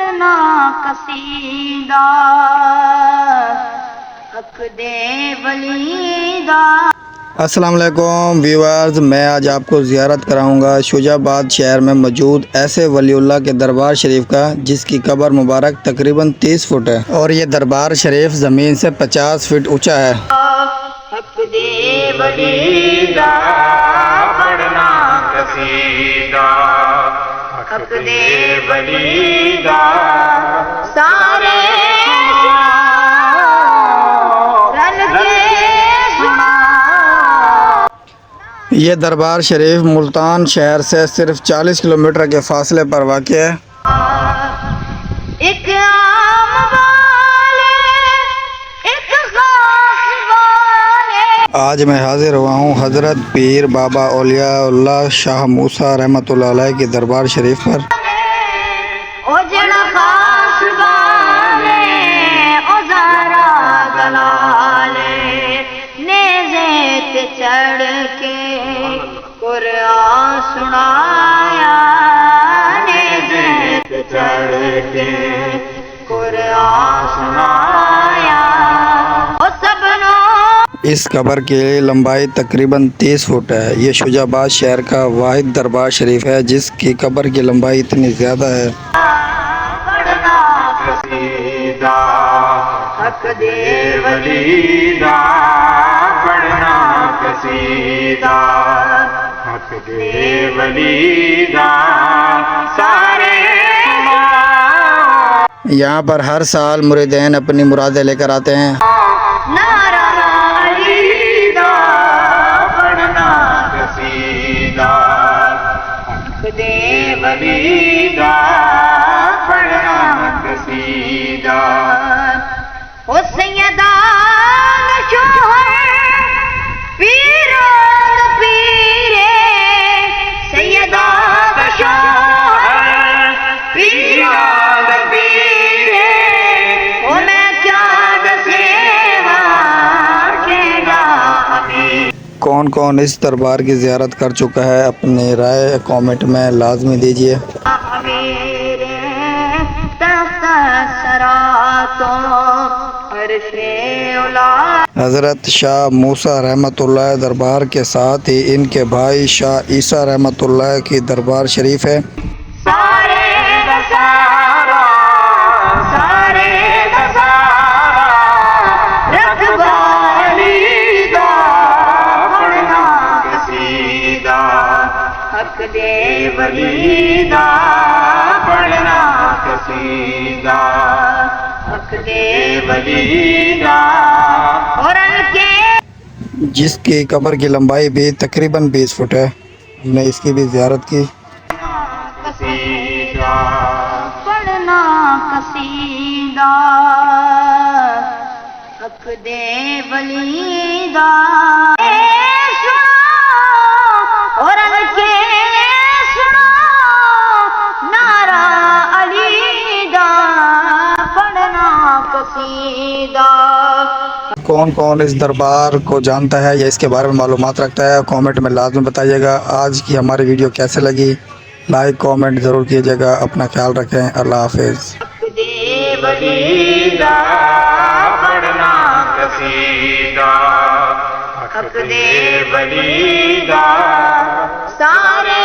پڑھنا قصیدہ حق دے ولی دا۔ السلام علیکم ویورز، میں آج آپ کو زیارت کراؤں گا شجاع آباد شہر میں موجود ایسے ولی اللہ کے دربار شریف کا، جس کی قبر مبارک تقریباً 30 فٹ ہے اور یہ دربار شریف زمین سے 50 فٹ اونچا ہے۔ حق دے ولی دا پڑھنا قصیدہ حق دے ولی دا، سارے رل کے سنا۔ یہ دربار شریف ملتان شہر سے صرف 40 کلومیٹر کے فاصلے پر واقع ہے۔ ایک عام والے ایک خاص والے۔ آج میں حاضر ہوا ہوں حضرت پیر بابا اولیاء اللہ شاہ موسیٰ رحمۃ اللہ علیہ کے دربار شریف پر۔ او جڑا خاص والے او زہرا دلالے، نیزے تے چڑھ کے قرآن سنایا، نیزے تے چڑھ کے قرآن سنایا۔ او سبنو اس قبر کی لمبائی تقریباً 30 فٹ ہے۔ یہ شجاع آباد شہر کا واحد دربار شریف ہے جس کی قبر کی لمبائی اتنی زیادہ ہے۔ پڑھنا قصیدہ حق دے ولی دا، پڑھنا قصیدہ حق دے ولی دا، سارے یہاں پر ہر سال مریدین اپنی مرادیں لے کر آتے ہیں۔ نعرہ علی دا، پڑھنا قصیدہ حق دے ولی دا، پڑھنا قصیدہ۔ او سیدان شوہر پیران پیرے، سیدان شوہر پیران پیرے، او میں کیا دسیوا کہنا امین۔ کون کون اس دربار کی زیارت کر چکا ہے، اپنی رائے کامنٹ میں لازمی دیجیے۔ میرے تخت سرا تو عرش اولا، حضرت شاہ موسیٰ رحمۃ اللہ دربار کے ساتھ ہی ان کے بھائی شاہ عیسیٰ رحمۃ اللہ کی دربار شریف ہے۔ سارے دسارا سارے دسارا رکھوالی دا، پڑھنا قصیدہ حق دے ولی دا، پڑھنا قصیدہ حق دے ولی دا، اور ان کے جس کی قبر کی لمبائی بھی تقریباً 20 فٹ ہے۔ ہم نے اس کی بھی زیارت کی۔ قصیدہ پڑھنا قصیدہ حق دے ولی دا، اے سنو اور ان کے سنو، نعرہ علی دا، پڑھنا قصیدہ۔ کون کون اس دربار کو جانتا ہے یا اس کے بارے میں معلومات رکھتا ہے، کامنٹ میں لازم بتائیے گا۔ آج کی ہماری ویڈیو کیسے لگی، لائک کامنٹ ضرور کیجیے گا۔ اپنا خیال رکھیں، اللہ حافظ۔ حق دے ولی دا، پڑھنا قصیدہ حق دے ولی دا، سارے